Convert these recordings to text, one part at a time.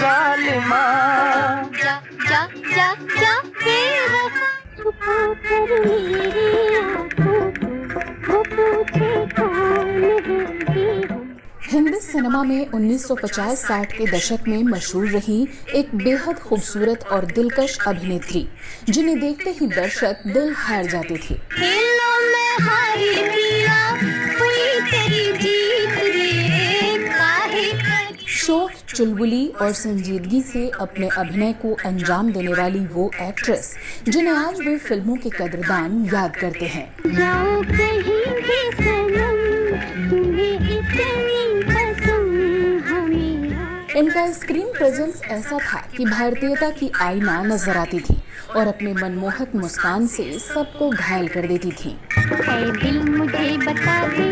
जालिमा। जा जा जा जा बेवफा छुपा कर मेरी आँखों को, वो पूछे कौन है ये हम। हिंदी सिनेमा में 1950-60 के दशक में मशहूर रही एक बेहद खूबसूरत और दिलकश अभिनेत्री, जिन्हें देखते ही दर्शक दिल हार जाते थे। खेलों में हारी पिया हुई तेरी जीत रे काहे कर। शौक, चुलबुली और संजीदगी से अपने अभिनय को अंजाम देने वाली वो एक्ट्रेस, जिन्हें आज भी फिल्मों के कदरदान याद करते हैं। जाओ कहीं भी सनम, तुम्हें इतनी पसंद हमें। इनका स्क्रीन प्रेजेंस ऐसा था कि भारतीयता की आईना नजर आती थी और अपने मनमोहक मुस्कान से सबको घायल कर देती थी। ऐ दिल मुझे बता दे,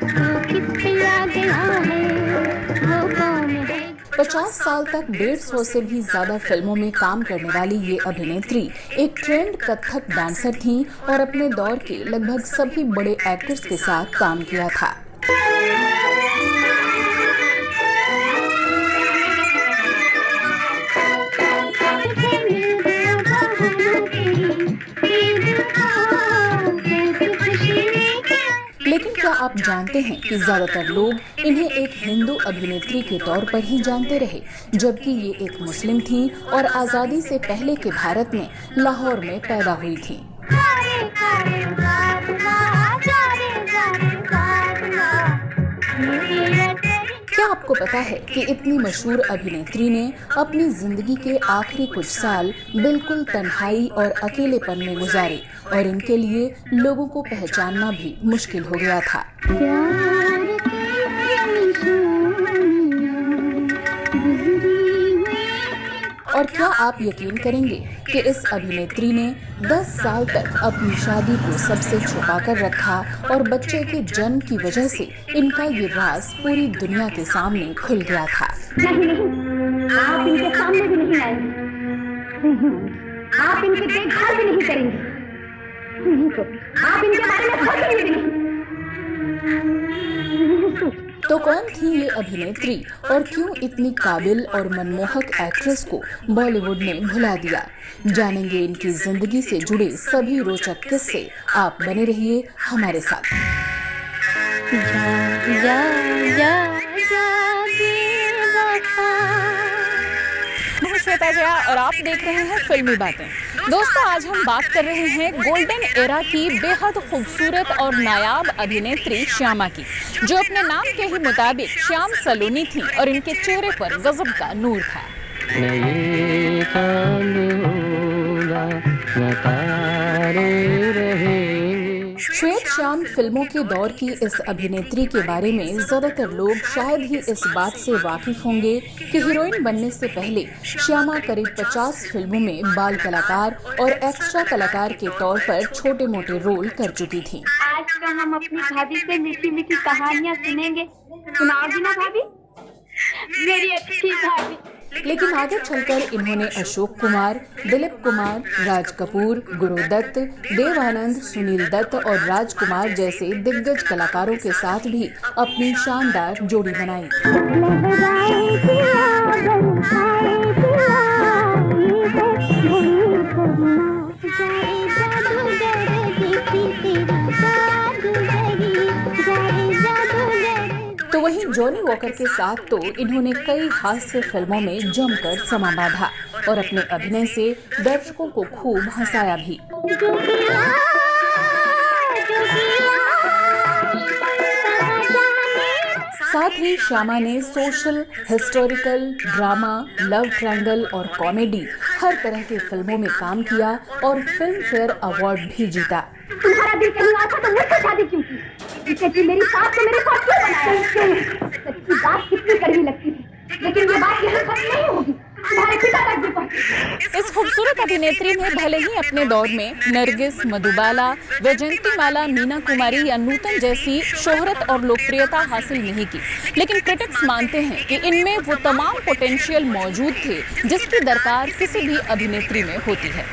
तू किस पे आ गया है, वो कौन है। 50 साल तक 150 से भी ज्यादा फिल्मों में काम करने वाली ये अभिनेत्री एक ट्रेंड कथक डांसर थीं और अपने दौर के लगभग सभी बड़े एक्टर्स के साथ काम किया था। लेकिन क्या आप जानते हैं कि ज्यादातर लोग इन्हें एक हिंदू अभिनेत्री के तौर पर ही जानते रहे, जबकि ये एक मुस्लिम थी और आजादी से पहले के भारत में लाहौर में पैदा हुई थी। क्या आपको पता है कि इतनी मशहूर अभिनेत्री ने अपनी जिंदगी के आखिरी कुछ साल बिल्कुल तन्हाई और अकेलेपन में गुजारे और इनके लिए लोगों को पहचानना भी मुश्किल हो गया था। और क्या आप यकीन करेंगे कि इस अभिनेत्री ने 10 साल तक अपनी शादी को सबसे छुपा कर रखा और बच्चे के जन्म की वजह से इनका ये राज पूरी दुनिया के सामने खुल गया था। नहीं, आप इनके सामने भी नहीं आएंगे, आप इनकी देखभाल भी नहीं करेंगे, नहीं तो आप इनके बारे में सोचेंगे भी नहीं। तो कौन थी ये अभिनेत्री और क्यों इतनी काबिल और मनमोहक एक्ट्रेस को बॉलीवुड ने भुला दिया? जानेंगे इनकी जिंदगी से जुड़े सभी रोचक किस्से। आप बने रहिए हमारे साथ। जा जा जा बेवफा। मैं श्वेता जया और आप देख रहे हैं फिल्मी बातें। दोस्तों, आज हम बात कर रहे हैं गोल्डन एरा की बेहद खूबसूरत और नायाब अभिनेत्री श्यामा की, जो अपने नाम के ही मुताबिक श्याम सलोनी थी और इनके चेहरे पर गजब का नूर था। श्वेत श्याम फिल्मों के दौर की इस अभिनेत्री के बारे में ज्यादातर लोग शायद ही इस बात से वाकिफ होंगे कि हीरोइन बनने से पहले श्यामा करीब 50 फिल्मों में बाल कलाकार और एक्स्ट्रा कलाकार के तौर पर छोटे मोटे रोल कर चुकी थीं। आज तो हम अपनी भाभी से मीठी मीठी कहानियाँ सुनेंगे, सुनाओगी ना भाभी, मेरी अच्छी भाभी। लेकिन आगे चलकर इन्होंने अशोक कुमार, दिलीप कुमार, राज कपूर, गुरुदत्त, देव आनंद, सुनील दत्त और राजकुमार जैसे दिग्गज कलाकारों के साथ भी अपनी शानदार जोड़ी बनाई। तो वहीं जॉनी वॉकर के साथ तो इन्होंने कई हास्य फिल्मों में जमकर समा बांधा और अपने अभिनय से दर्शकों को खूब हंसाया भी। साथ ही श्यामा ने social, historical, drama, love triangle और कॉमेडी हर तरह की फिल्मों में काम किया और फिल्म फेयर अवार्ड भी जीता। तुम्हारा दिल कहीं और था तो मुझसे शादी क्यों की? जिससे कि मेरी सास को मेरे साथ क्यों बनाया? सच्ची बात कितनी कड़वी लगती थी, लेकिन ये बात यही खत्म नहीं होगी। तुम्हारे पिता तक भी पहुंची। इस खूबसूरत अभिनेत्री ने भले ही अपने दौर में नरगिस, मधुबाला, वैजयंतीमाला, मीना कुमारी या नूतन जैसी शोहरत और लोकप्रियता हासिल नहीं की, लेकिन क्रिटिक्स मानते हैं कि इनमें वो तमाम पोटेंशियल मौजूद थे जिसकी दरकार किसी भी अभिनेत्री में होती है।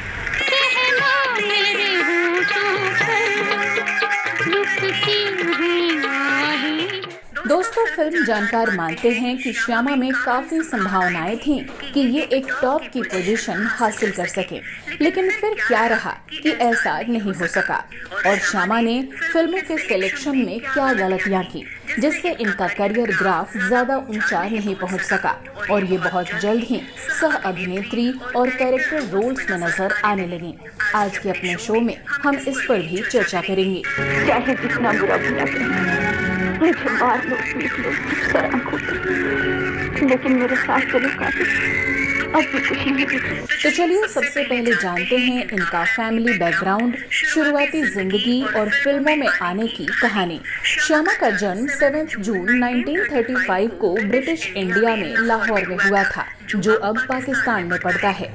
दोस्तों, फिल्म जानकार मानते हैं कि श्यामा में काफी संभावनाएं थीं कि ये एक टॉप की पोजीशन हासिल कर सके, लेकिन फिर क्या रहा कि ऐसा नहीं हो सका और श्यामा ने फिल्मों के सिलेक्शन में क्या गलतियां की जिससे इनका करियर ग्राफ ज्यादा ऊंचा नहीं पहुंच सका और ये बहुत जल्द ही सह अभिनेत्री और कैरेक्टर रोल्स में नजर आने लगी। आज के अपने शो में हम इस पर भी चर्चा करेंगे। चाहे जितना बुरा भला करें, मुझे मार लो, पीट लो, सर आंखों पर, लेकिन मेरे साथ चलो काफी, अब भी कुछ नहीं दिखा। तो चलिए सबसे पहले जानते हैं इनका फैमिली बैकग्राउंड, शुरुआती जिंदगी और फिल्मों में आने की कहानी। श्यामा का जन्म 7 जून 1935 को ब्रिटिश इंडिया में लाहौर में हुआ था, जो अब पाकिस्तान में पड़ता है।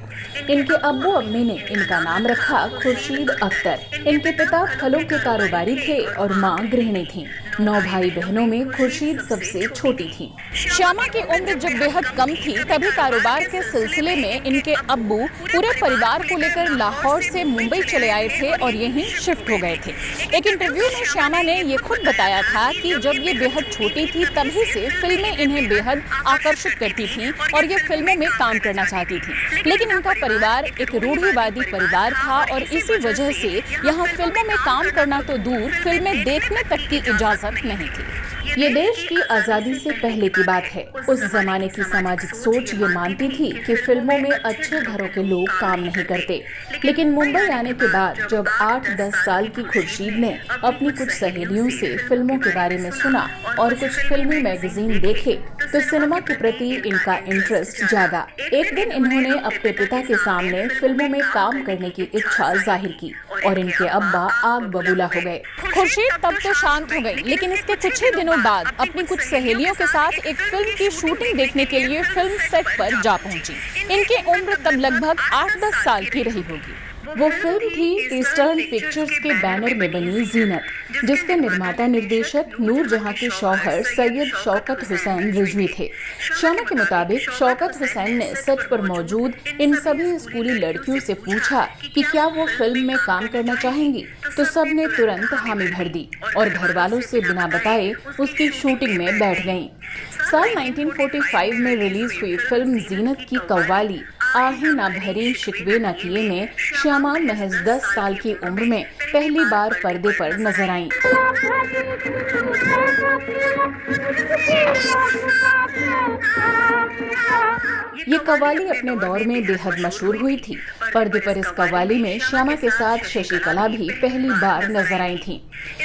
इनके अब्बू अम्मी ने इनका नाम रखा खुर्शीद अख्तर। इनके पिता फलों के कारोबारी थे और माँ गृहिणी थीं। 9 भाई बहनों में खुर्शीद सबसे छोटी थी। श्यामा की उम्र जब बेहद कम थी तभी कारोबार के सिलसिले में इनके अब्बू पूरे परिवार को लेकर लाहौर से मुंबई चले आए थे और यहीं शिफ्ट हो गए थे। एक इंटरव्यू में श्यामा ने ये खुद बताया था कि जब ये बेहद छोटी थी तभी से फिल्में इन्हें बेहद आकर्षित करती थीं और ये फिल्मों में काम करना चाहती थी, लेकिन इनका परिवार एक रूढ़िवादी परिवार था और इसी वजह से यहाँ फिल्मों में काम करना तो दूर, फिल्में देखने तक की इजाजत नहीं थी। ये देश की आजादी से पहले की बात है। उस जमाने की सामाजिक सोच ये मानती थी कि फिल्मों में अच्छे घरों के लोग काम नहीं करते, लेकिन मुंबई आने के बाद जब 8-10 साल की खुर्शीद ने अपनी कुछ सहेलियों से फिल्मों के बारे में सुना और कुछ फिल्मी मैगजीन देखे तो सिनेमा के प्रति इनका इंटरेस्ट जागा। एक दिन इन्होंने अपने पिता के सामने फिल्मों में काम करने की इच्छा जाहिर की और इनके अब्बा आग बबूला हो गए। खुर्शीद तब तो शांत हो गई, लेकिन इसके कुछ ही दिनों बाद अपनी कुछ सहेलियों के साथ एक फिल्म की शूटिंग देखने के लिए फिल्म सेट पर जा पहुंची। इनकी उम्र तब लगभग 8-10 साल की रही होगी। वो फिल्म थी ईस्टर्न पिक्चर्स के बैनर में बनी जीनत, जिसके निर्माता निर्देशक नूरजहां के शौहर सैयद शौकत हुसैन रिजवी थे। श्यामा के मुताबिक शौकत हुसैन ने सेट पर मौजूद इन सभी स्कूली लड़कियों से पूछा कि क्या वो फिल्म में काम करना चाहेंगी, तो सब ने तुरंत हामी भर दी और घर वालों से बिना बताए उसकी शूटिंग में बैठ गईं। साल 1945 में रिलीज हुई फिल्म जीनत की कव्वाली आहे ना भरी शिकवे न किए में श्यामा महज 10 साल की उम्र में पहली बार पर्दे पर नजर आईं। ये कव्वाली अपने दौर में बेहद मशहूर हुई थी। पर्दे पर इस कव्वाली में श्यामा के साथ शशिकला भी पहली बार नजर आई थी।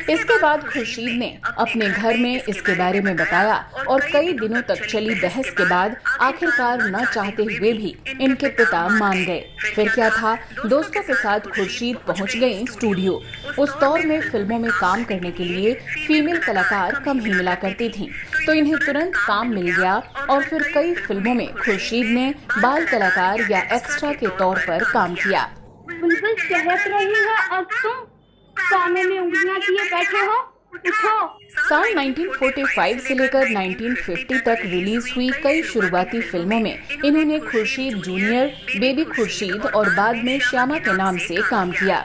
इसके बाद खुर्शीद ने अपने घर में इसके बारे में बताया और कई दिनों तक चली बहस के बाद आखिरकार न चाहते हुए भी इनके पिता मान गए। फिर क्या था, दोस्तों के साथ खुर्शीद पहुंच गई स्टूडियो। उस दौर में फिल्मों में काम करने के लिए फीमेल कलाकार कम ही मिला करती थीं, तो इन्हें तुरंत काम मिल गया और फिर कई फिल्मों में खुर्शीद ने बाल कलाकार या एक्स्ट्रा के तौर पर काम किया। बुलबुल चहक रही है और तुम काने में उंगलियां किए बैठे हो, उठो। साल 1945 से लेकर 1950 तक रिलीज हुई कई शुरुआती फिल्मों में इन्होंने खुर्शीद जूनियर, बेबी खुर्शीद और बाद में श्यामा के नाम से काम किया।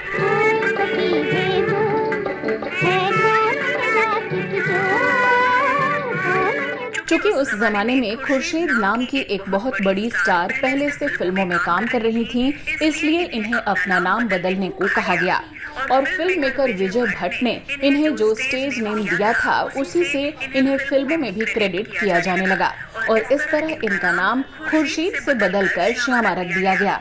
चूँकि उस जमाने में खुर्शीद नाम की एक बहुत बड़ी स्टार पहले से फिल्मों में काम कर रही थीं, इसलिए इन्हें अपना नाम बदलने को कहा गया और फिल्म मेकर विजय भट्ट ने इन्हें जो स्टेज नेम दिया था उसी से इन्हें फिल्मों में भी क्रेडिट किया जाने लगा और इस तरह इनका नाम खुर्शीद से बदलकर श्यामा रख दिया गया।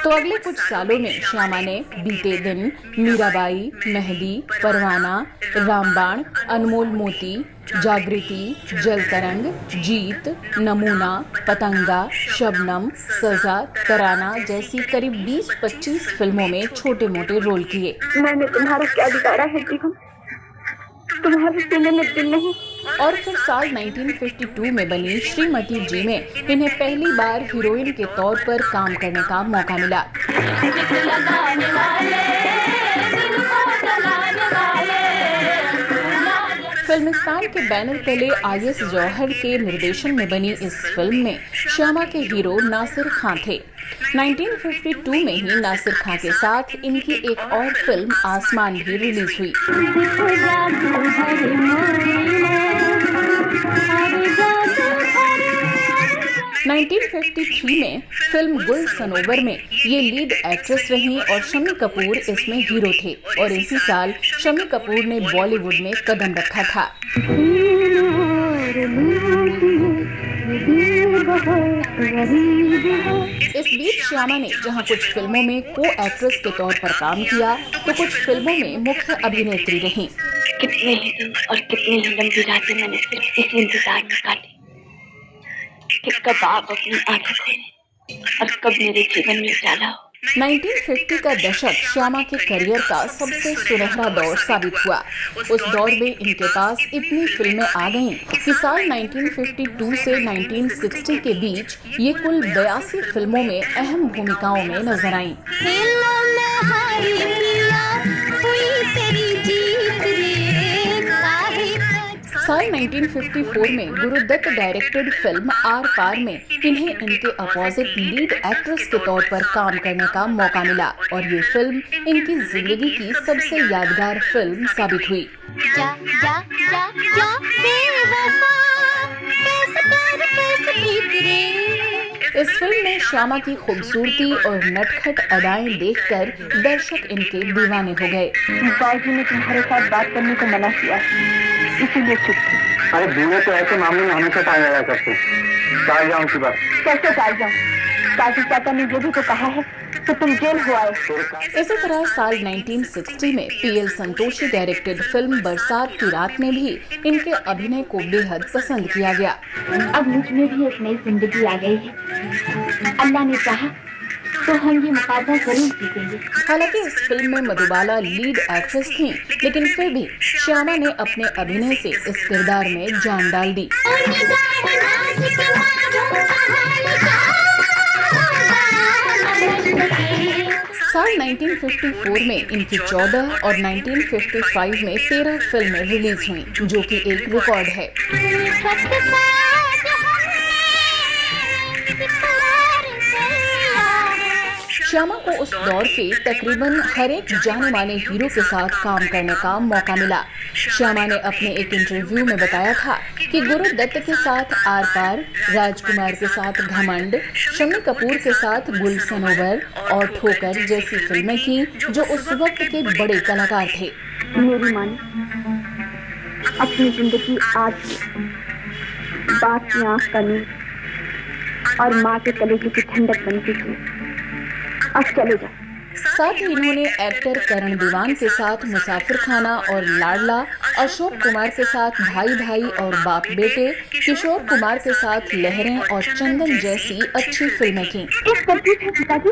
तो अगले कुछ सालों में श्यामा ने बीते दिन, मीराबाई, मेहंदी, परवाना, रामबाण, अनमोल मोती, जागृति, जल तरंग, जीत, नमूना, पतंगा, शबनम, सजा, तराना जैसी करीब 20-25 फिल्मों में छोटे मोटे रोल किए। मैंने तुम्हारा क्या बिगाड़ा है जीवन, तुम्हारे सीने में दिल नहीं। और फिर साल 1952 में बनी श्रीमती जी में इन्हें पहली बार हीरोइन के तौर पर काम करने का मौका मिला। फिल्मिस्तान के बैनर तले IS जौहर के निर्देशन में बनी इस फिल्म में श्यामा के हीरो नासिर खान थे। 1952 में ही नासिर खान के साथ इनकी एक और फिल्म आसमान भी रिलीज हुई। 1953 में फिल्म गुल सनोवर में ये लीड एक्ट्रेस रहीं और शम्मी कपूर इसमें हीरो थे और इसी साल शम्मी कपूर ने बॉलीवुड में कदम रखा था। इस बीच श्यामा ने जहां कुछ फिल्मों में को एक्ट्रेस के तौर पर काम किया तो कुछ फिल्मों में मुख्य अभिनेत्री रहीं। कितने ही दिन और कितनी ही लंबी रातें मैंने सिर्फ इसी इंतजार में काटी कि कब आप अपनी आंखें खोलें और कब मेरे जीवन में उजाला हो। 1950 का दशक श्यामा के करियर का सबसे सुनहरा दौर साबित हुआ। उस दौर में इनके पास इतनी फिल्में आ गईं कि साल 1952 से 1960 के बीच ये कुल 82 फिल्मों में अहम भूमिकाओं में नजर आईं। साल 1954 में गुरुदत्त डायरेक्टेड फिल्म आर पार में इन्हें इनके अपोजिट लीड एक्ट्रेस के तौर पर काम करने का मौका मिला और ये फिल्म इनकी जिंदगी की सबसे यादगार फिल्म साबित हुई। जा जा जा जा बेवफा कैसे प्यार कैसे प्रीत रे। इस फिल्म में श्यामा की खूबसूरती और नटखट अदाएं देखकर दर्शक इनके दीवाने हो गए। बाजी ने तुम्हारे साथ बात करने को मना किया, इसीलिए चुप थी। अरे दूल्हे तो ऐसे मामले में हमेशा टाल लगा करते हैं। टाल जाऊं की बात कैसे टाल जाऊं? काजी चाचा ने ये भी तो कहा है कि तुम जेल हो आए। इसी तरह साल 1960 में PL संतोषी डायरेक्टेड फिल्म बरसात की रात में भी इनके अभिनय को बेहद पसंद किया गया। अब मुझ में भी एक नई जिंदगी आ गई है। अल्लाह ने चाहा तो हम ये मुकाबला जरूर जीतेंगे। हालांकि इस फिल्म में मधुबाला लीड एक्ट्रेस थीं, लेकिन फिर भी श्यामा ने अपने अभिनय से इस किरदार में जान डाल दी। साल 1954 में इनकी 14 और 1955 में 13 फिल्में रिलीज हुई, जो कि एक रिकॉर्ड है। श्यामा को उस दौर के तकरीबन हर एक जाने माने हीरो के साथ काम करने का मौका मिला। श्यामा ने अपने एक इंटरव्यू में बताया था कि गुरुदत्त के साथ आर पार, राजकुमार के साथ घमंड, शम्मी कपूर के साथ गुल सनोवर और ठोकर जैसी फिल्में की जो उस वक्त के बड़े कलाकार थे। मेरी माँ अपनी जिंदगी आज बाप की आंख का नींद और माँ के कलेजे की ठंडक बनती थी। अब चले जाओ। साथ ही इन्होंने एक्टर करण दीवान के साथ मुसाफिर खाना और लाडला, अशोक कुमार के साथ भाई भाई और बाप बेटे, किशोर कुमार के साथ लहरें और चंदन जैसी अच्छी फिल्में की। एक तरकीब है पिताजी,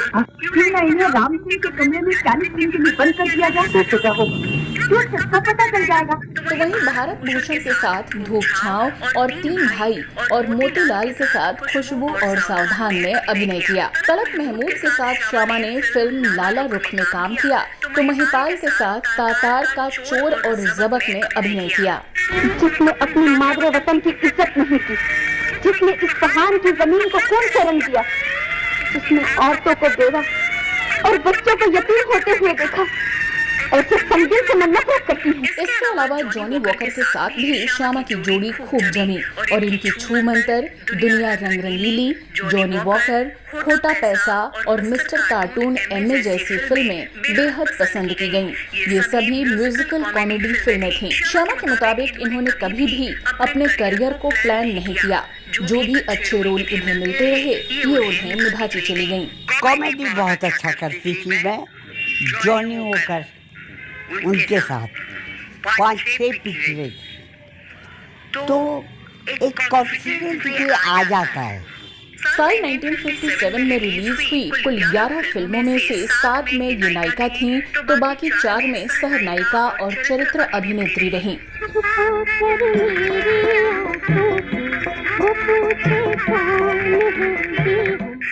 क्यों ना इन्हें राम सिंह के कमरे में 40 दिन के लिए बंद कर दिया जाए। तो क्या होगा? क्यों सबका पता चल जाएगा। तो वहीं भारत भूषण के साथ धूप छांव और 3 भाई और मोतीलाल के साथ खुशबू और सावधान में अभिनय किया। तलत महमूद के साथ श्यामा ने फिल्म लाला रुख में काम किया तो महिपाल के साथ तातार का चोर और जबक में अभिनय किया। जिसने अपनी मादरे वतन की इज्जत नहीं की, जिसने इस पहाड़ की जमीन को खून से रंग दिया, जिसने औरतों को बेवा और बच्चों को यतीम होते हुए देखा, ऐसे संगीत से मैं नफरत करती हूँ। इसके अलावा जॉनी वॉकर के साथ भी श्यामा की जोड़ी खूब जमी और इनकी छू मंतर, दुनिया रंग रंगीली, जॉनी वॉकर, खोटा पैसा और मिस्टर कार्टून MA जैसी फिल्में बेहद पसंद की गईं। ये सभी म्यूजिकल कॉमेडी फिल्में थीं। श्यामा के मुताबिक इन्होंने कभी भी अपने करियर को प्लान नहीं किया। जो भी अच्छे रोल इन्हें मिलते रहे ये उन्हें निभाती चली गईं। कॉमेडी बहुत अच्छा करती थी मैं। जॉनी वॉकर उनके साथ 5-6 पिक्चरें तो एक कॉन्फिडेंस भी आ जाता है। साल 1957 में रिलीज हुई कुल 11 फिल्मों में से 7 में ये नायिका थीं तो बाकी 4 में सह नायिका और चरित्र अभिनेत्री रहीं।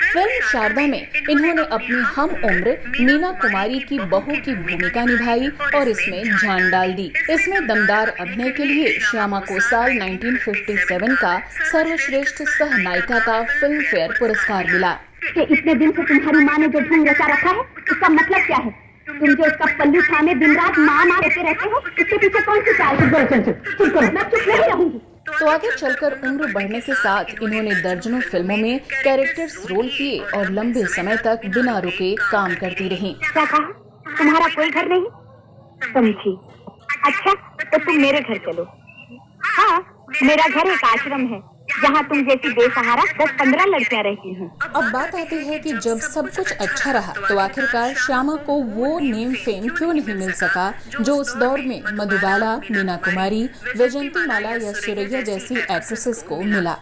फिल्म शारदा में इन्होंने अपनी हम उम्र मीना कुमारी की बहू की भूमिका निभाई और इसमें जान डाल दी। इसमें दमदार अभिनय के लिए श्यामा को साल 1957 का सर्वश्रेष्ठ सह नायिका का फिल्म फेयर पुरस्कार मिला। कि इतने दिन से तुम्हारी माँ ने जो ढंग रचा रखा है, उसका मतलब क्या है? तुम जो उसका पल्लू थामे दिन रात माँ कहते रहते हो, उसके पीछे कौन सी चाल? चुप करो, मैं चुप नहीं रहूंगी। तो आगे चलकर उम्र बढ़ने के साथ इन्होंने दर्जनों फिल्मों में कैरेक्टर्स रोल किए और लंबे समय तक बिना रुके काम करती रहीं। क्या कहा? तुम्हारा कोई घर नहीं? समझी। अच्छा, तो तुम मेरे घर चलो। हाँ, मेरा घर एक आश्रम है जहाँ तुम जैसी बेसहारा 10-15 लड़कियाँ रहती हैं। अब बात आती है कि जब सब कुछ अच्छा रहा तो आखिरकार श्यामा को वो नेम फेम क्यों नहीं मिल सका जो उस दौर में मधुबाला, मीना कुमारी, वैजयंती माला या सुरैया जैसी एक्ट्रेसेस को मिला।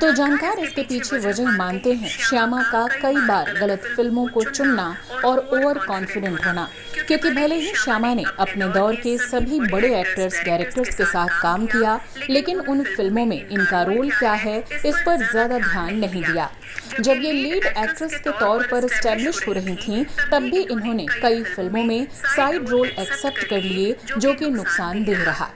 तो जानकार इसके पीछे वजह मानते हैं श्यामा का कई बार गलत फिल्मों को चुनना और ओवर कॉन्फिडेंट होना, क्योंकि भले ही श्यामा ने अपने दौर के सभी बड़े एक्टर्स डायरेक्टर्स के साथ काम किया, लेकिन उन फिल्मों में इनका रोल क्या है इस पर ज्यादा ध्यान नहीं दिया। जब ये लीड एक्ट्रेस के तौर पर एस्टेब्लिश हो रही थीं, तब भी इन्होंने कई फिल्मों में साइड रोल एक्सेप्ट कर लिए, जो कि नुकसानदेह रहा।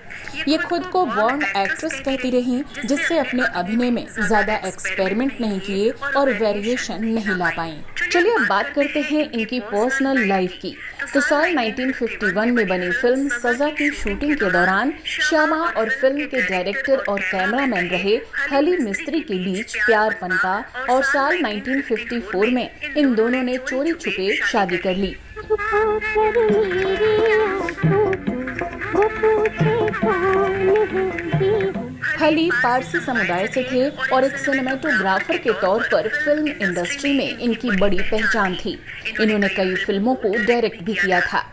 ये खुद को बॉर्न एक्ट्रेस कहती रहीं, जिससे अपने अभिनय में ज्यादा एक्सपेरिमेंट नहीं किए और वेरिएशन नहीं ला पाई। चलिए अब बात करते हैं इनकी पर्सनल लाइफ की। तो साल 1951 में बनी फिल्म सजा की शूटिंग के दौरान श्यामा और फिल्म के डायरेक्टर और कैमरामैन रहे हली मिस्त्री के बीच प्यार पनपा और साल 1954 में इन दोनों ने चोरी छुपे शादी कर ली। हली पारसी समुदाय से थे और एक सिनेमेटोग्राफर के तौर पर फिल्म इंडस्ट्री में इनकी बड़ी पहचान थी। इन्होंने कई फिल्मों को डायरेक्ट भी किया था।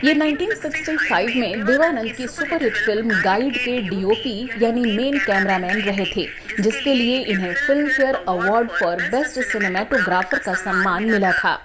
ये 1965 में देवानंद की सुपरहिट फिल्म गाइड के डीओपी यानी मेन कैमरामैन रहे थे, जिसके लिए इन्हें film fair award for best cinematographer का सम्मान मिला था।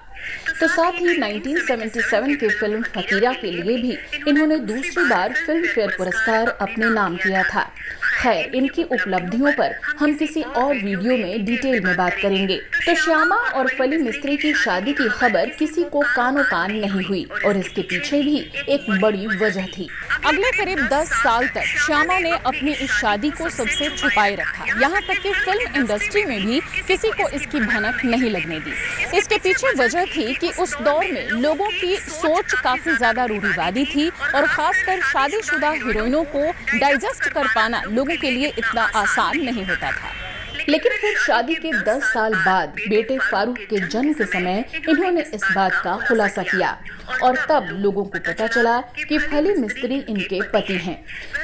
तो साथ ही 1977 के फिल्म फकीरा के लिए भी इन्होंने दूसरी बार फिल्म फेयर पुरस्कार अपने नाम किया था। खैर, इनकी उपलब्धियों पर हम किसी और वीडियो में डिटेल में बात करेंगे। तो श्यामा और फली मिस्त्री की शादी की खबर किसी को कानो कान नहीं हुई और इसके पीछे भी एक बड़ी वजह थी। अगले करीब 10 साल तक श्यामा ने अपनी इस शादी को सबसे छुपाए रखा, यहाँ तक कि फिल्म इंडस्ट्री में भी किसी को इसकी भनक नहीं लगने दी। इसके पीछे वजह थी कि उस दौर में लोगों की सोच काफी ज्यादा रूढ़िवादी थी और खासकर शादीशुदा हीरोइनों को डाइजेस्ट कर पाना लोगों के लिए इतना आसान नहीं होता था। लेकिन फिर शादी के 10 साल बाद बेटे फारूक के जन्म के समय इन्होंने इस बात का खुलासा किया और तब लोगों को पता चला कि फली मिस्त्री इनके पति हैं।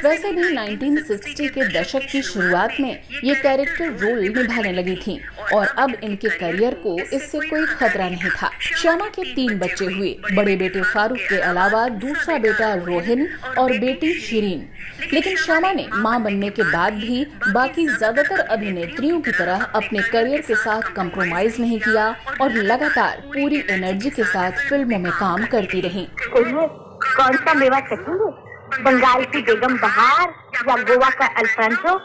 वैसे भी 1960 के दशक की शुरुआत में ये कैरेक्टर रोल निभाने लगी थीं और अब इनके करियर को इससे कोई खतरा नहीं था। श्यामा के 3 बच्चे हुए, बड़े बेटे फारूक के अलावा दूसरा बेटा रोहिन और बेटी शिरीन। लेकिन श्यामा ने मां बनने के बाद भी बाकी ज्यादातर अभिनेत्रियों की तरह अपने करियर के साथ कंप्रोमाइज नहीं किया और लगातार पूरी एनर्जी के साथ फिल्मों में काम करती रहीं। कौन सा मेवा चखेंगे? बंगाल की बेगम बहार या गोवा का अल्फांसो?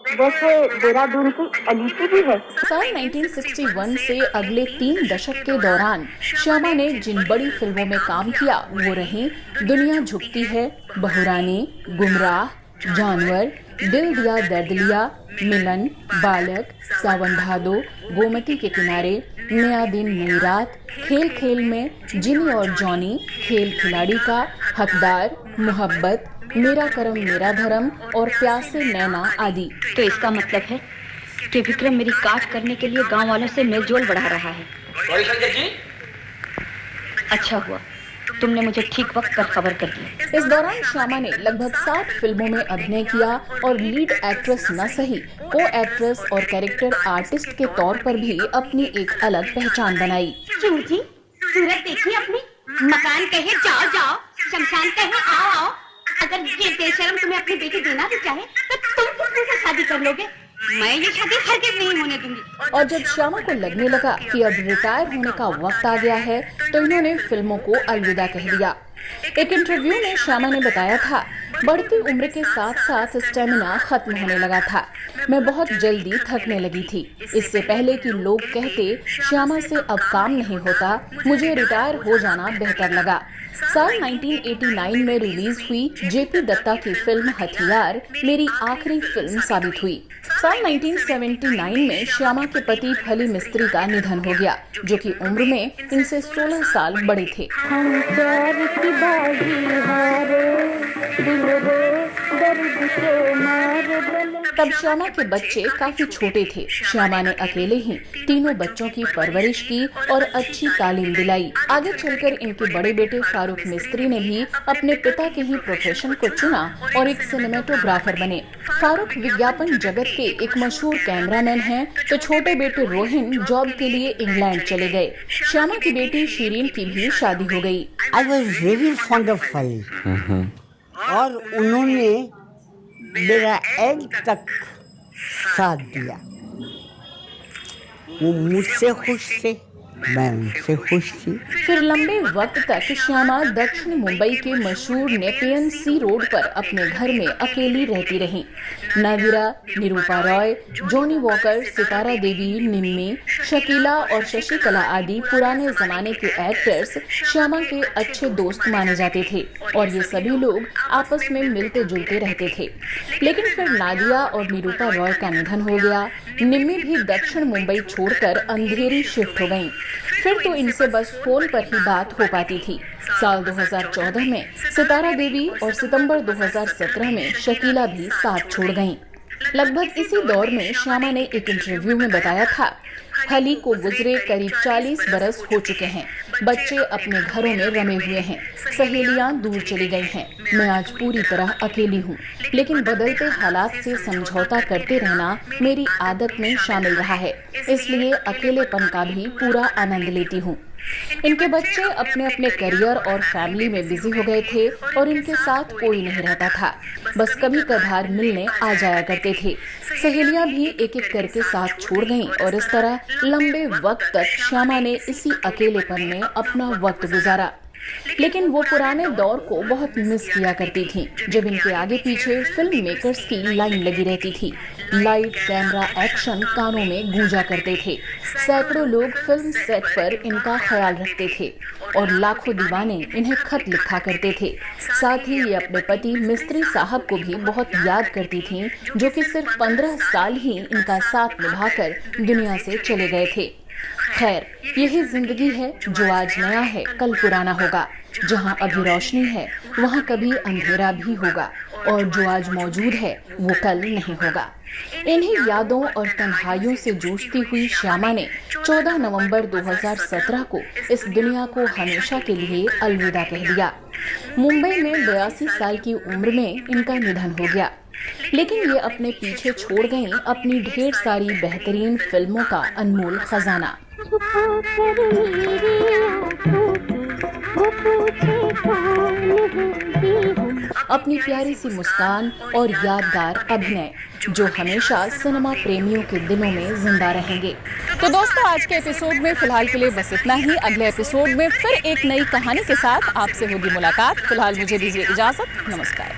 वैसे देहरादून की अलीसी भी है। साल 1961 से अगले 3 दशक के दौरान श्यामा ने जिन बड़ी फिल्मों में काम किया वो रहीं दुनिया झुकती है, बहुरानी, गुमराह, जानवर, दिल दिया दर्द लिया, मिलन, बालक, सावन भादो, गोमती के किनारे, नया दिन नई रात, खेल खेल में, जिनी और जॉनी, खेल खिलाड़ी का, हकदार, मोहब्बत, मेरा करम मेरा धर्म और प्यासे नैना आदि। तो इसका मतलब है कि विक्रम मेरी काट करने के लिए गांव वालों से मेलजोल बढ़ा रहा है। अच्छा हुआ तुमने मुझे ठीक वक्त पर खबर कर दी। इस दौरान श्यामा ने लगभग 60 फिल्मों में अभिनय किया और लीड एक्ट्रेस न सही को एक्ट्रेस और कैरेक्टर आर्टिस्ट के तौर पर भी अपनी एक अलग पहचान बनाई। क्यों जी? सूरत देखी अपनी? मकान कहे जाओ जाओ, शमशान कहे आओ आओ। अगर ये बेशर्म तुम्हें अपनी बेटी देना भी चाहे तो तुम किससे से शादी कर लोगे? मैं ये शादी हरगिज़ नहीं होने दूंगी। और जब श्यामा को लगने लगा कि अब रिटायर होने का वक्त आ गया है तो इन्होंने फिल्मों को अलविदा कह दिया। एक इंटरव्यू में श्यामा ने बताया था बढ़ती उम्र के साथ साथ स्टेमिना खत्म होने लगा था। मैं बहुत जल्दी थकने लगी थी। इससे पहले कि लोग कहते श्यामा से अब काम नहीं होता, मुझे रिटायर हो जाना बेहतर लगा। साल 1989 में रिलीज हुई जेपी दत्ता की फिल्म हथियार मेरी आखिरी फिल्म साबित हुई। साल 1979 में श्यामा के पति फली मिस्त्री का निधन हो गया, जो कि उम्र में इनसे 16 साल बड़े थे। हम प्यार की बाजी हारे, दिल रे दर्द से मार गले। तब श्यामा के बच्चे काफी छोटे थे। श्यामा ने अकेले ही तीनों बच्चों की परवरिश की और अच्छी तालीम दिलाई। आगे चलकर इनके बड़े बेटे फारूक मिस्त्री ने भी अपने पिता के ही प्रोफेशन को चुना और एक सिनेमेटोग्राफर बने। फारूक विज्ञापन जगत के एक मशहूर कैमरामैन हैं, तो छोटे बेटे रोहिन जॉब के लिए इंग्लैंड चले गए। श्यामा की बेटी शिरीन की भी शादी हो गई। I was very fond of फली और उन्होंने मेरा एंड तक साथ दिया। वो मुझसे खुश थे, मैं उनसे खुश थी। फिर लंबे वक्त तक श्यामा दक्षिण मुंबई के मशहूर नेपियन सी रोड पर अपने घर में अकेली रहती रहीं। नादिरा, निरूपा रॉय, जॉनी वॉकर, सितारा देवी, निम्मी, शकीला और शशिकला आदि पुराने जमाने के एक्टर्स श्यामा के अच्छे दोस्त माने जाते थे और ये सभी लोग आपस में मिलते जुलते रहते थे। लेकिन फिर नादिया और निरूपा रॉय का निधन हो गया। निम्मी भी दक्षिण मुंबई छोड़कर अंधेरी शिफ्ट हो गईं। फिर तो इनसे बस फोन पर ही बात हो पाती थी। साल 2014 में सितारा देवी और सितंबर 2017 में शकीला भी साथ छोड़ गईं। लगभग इसी दौर में श्यामा ने एक इंटरव्यू में बताया था, फली को गुजरे करीब 40 बरस हो चुके हैं। बच्चे अपने घरों में रमे हुए हैं, सहेलियां दूर चली गई हैं। मैं आज पूरी तरह अकेली हूँ, लेकिन बदलते हालात से समझौता करते रहना मेरी आदत में शामिल रहा है, इसलिए अकेलेपन का भी पूरा आनंद लेती हूँ। इनके बच्चे अपने अपने करियर और फैमिली में बिजी हो गए थे और इनके साथ कोई नहीं रहता था, बस कभी कभार मिलने आ जाया करते थे। सहेलियां भी एक एक करके साथ छोड़ गईं और इस तरह लंबे वक्त तक श्यामा ने इसी अकेलेपन में अपना वक्त गुजारा। लेकिन वो पुराने दौर को बहुत मिस किया करती थी, जब इनके आगे पीछे फिल्म मेकर्स की लाइन लगी रहती थी। लाइट, कैमरा, एक्शन कानों में गूंजा करते थे। सैकड़ों लोग फिल्म सेट पर इनका ख्याल रखते थे और लाखों दीवाने इन्हें खत लिखा करते थे। साथ ही ये अपने पति मिस्त्री साहब को भी बहुत याद करती थीं, जो कि सिर्फ 15 साल ही इनका साथ निभाकर दुनिया से चले गए थे। खैर, यही जिंदगी है, जो आज नया है कल पुराना होगा। जहाँ अभी रोशनी है वहाँ कभी अंधेरा भी होगा, और जो आज मौजूद है वो कल नहीं होगा। इन्हीं यादों और तन्हाइयों से जूझती हुई श्यामा ने 14 नवंबर 2017 को इस दुनिया को हमेशा के लिए अलविदा कह दिया। मुंबई में 82 साल की उम्र में इनका निधन हो गया, लेकिन ये अपने पीछे छोड़ गईं अपनी ढेर सारी बेहतरीन फिल्मों का अनमोल खजाना। छुपा कर मेरी आँखों से वो पूछे कौन है हम। अपनी प्यारी सी मुस्कान और यादगार अभिनय, जो हमेशा सिनेमा प्रेमियों के दिलों में जिंदा रहेंगे। तो दोस्तों, आज के एपिसोड में फिलहाल के लिए बस इतना ही। अगले एपिसोड में फिर एक नई कहानी के साथ आपसे होगी मुलाकात। फिलहाल मुझे दीजिए इजाजत। नमस्कार।